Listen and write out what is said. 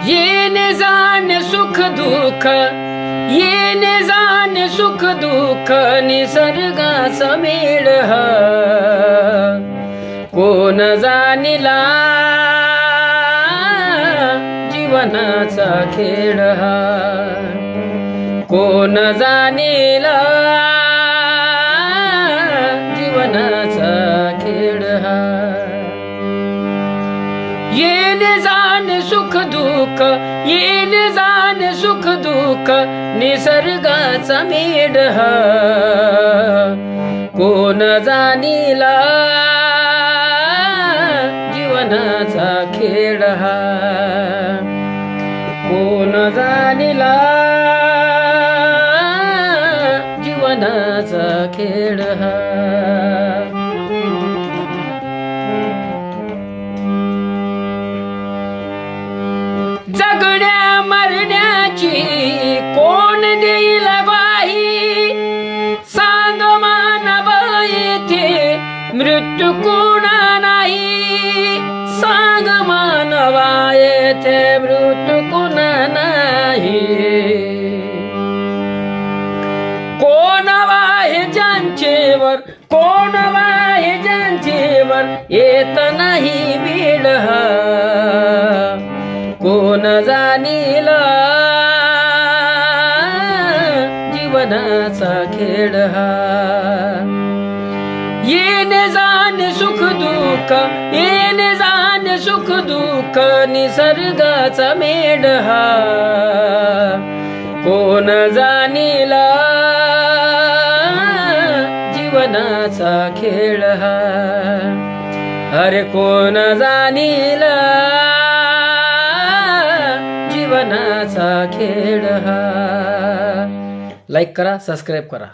येणे जाणे सुख दुःख, येणे जाणे सुख दुःख, निसर्गाचा मेळ हा कोण जाणिला, जीवनाचा खेळ हा कोण जाणिला, जीवनाचा खेळ हा. येणे जाणे सुख दुःख, येणे जाणे सुख दुःख, निसर्गाचा मेळ हा कोण जाणिला, जीवनाचा खेळ हा कोण जाणिला, जीवनाचा खेळ हा. जगण्या मरण्याची कोण देईल ग्वाही, सांग मानव येथे मृत्यू कोणा नाही, सांग मानवा येथे मृत्यू कोणा नाही. कोण वाहे ज्यांचेवर, कोण वाहे ज्यांचेवर, येत नाही वेळ हा कोण जाणिला, जीवनाचा खेळ हा. येणे जाणे सुख दुःख, येणे जाणे सुख दुःख, निसर्गाचा मेळ हा कोण जाणिला, जीवनाचा खेळ हा. अरे कोण जाणिला, जीवनाचा खेळ हा. लाईक करा, सबस्क्राईब करा.